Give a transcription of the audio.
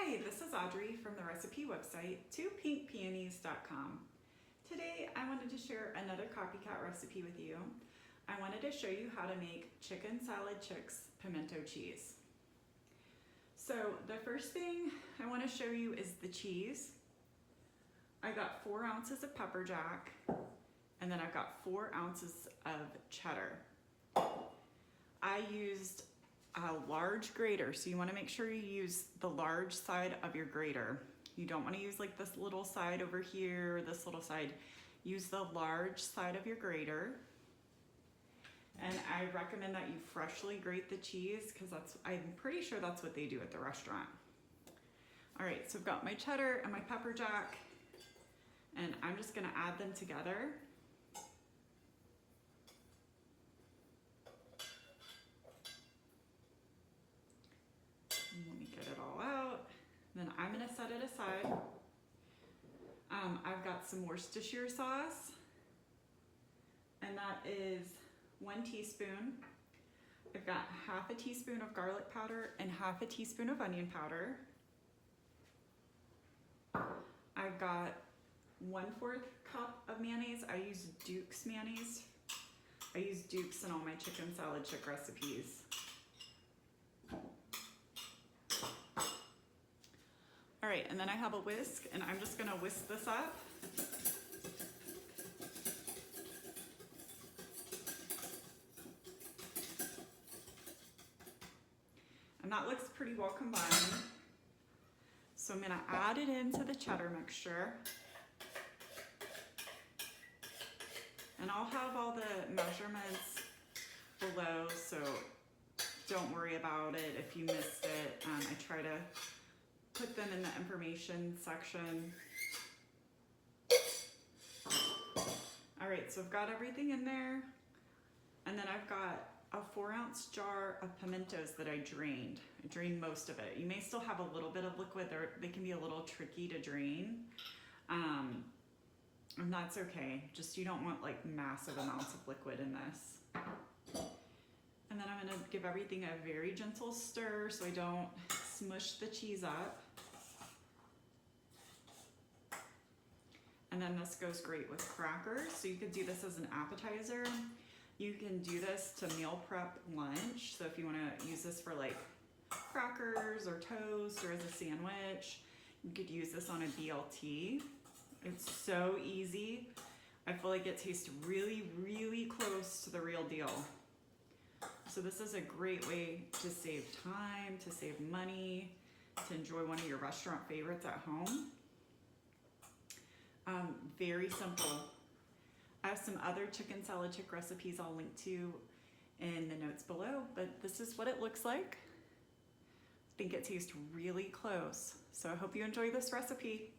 Hi, this is Audrey from the recipe website, twopinkpeonies.com. Today I wanted to share another copycat recipe with you. I wanted to show you how to make chicken salad chicks pimento cheese. So the first thing I want to show you is the cheese. I got 4 ounces of pepper jack, and then I've got 4 ounces of cheddar. I used a large grater, so you want to make sure you use the large side of your grater. You don't want to use like this little side over here or this little side. Use the large side of your grater. And I recommend that you freshly grate the cheese because I'm pretty sure that's what they do at the restaurant. All right, so I've got my cheddar and my pepper jack, and I'm just gonna add them together. Let me get it all out. Then I'm gonna set it aside. I've got some Worcestershire sauce, and that is 1 teaspoon. I've got half a teaspoon of garlic powder and half a teaspoon of onion powder. I've got 1/4 cup of mayonnaise. I use Duke's mayonnaise. I use Duke's in all my chicken salad chick recipes. All right, and then I have a whisk, and I'm just gonna whisk this up. And that looks pretty well combined. So I'm gonna add it into the cheddar mixture. And I'll have all the measurements below, so don't worry about it if you missed it. I try to put them in the information section. All right, so I've got everything in there. And then I've got a 4-ounce jar of pimentos that I drained. I drained most of it. You may still have a little bit of liquid. They can be a little tricky to drain. And that's okay. Just you don't want like massive amounts of liquid in this. And then I'm gonna give everything a very gentle stir so I don't smush the cheese up. And then this goes great with crackers. So you could do this as an appetizer. You can do this to meal prep lunch. So if you wanna use this for like crackers or toast or as a sandwich, you could use this on a BLT. It's so easy. I feel like it tastes really, really close to the real deal. So this is a great way to save time, to save money, to enjoy one of your restaurant favorites at home. Very simple. I have some other chicken salad chick recipes I'll link to in the notes below, but this is what it looks like. I think it tastes really close. So I hope you enjoy this recipe.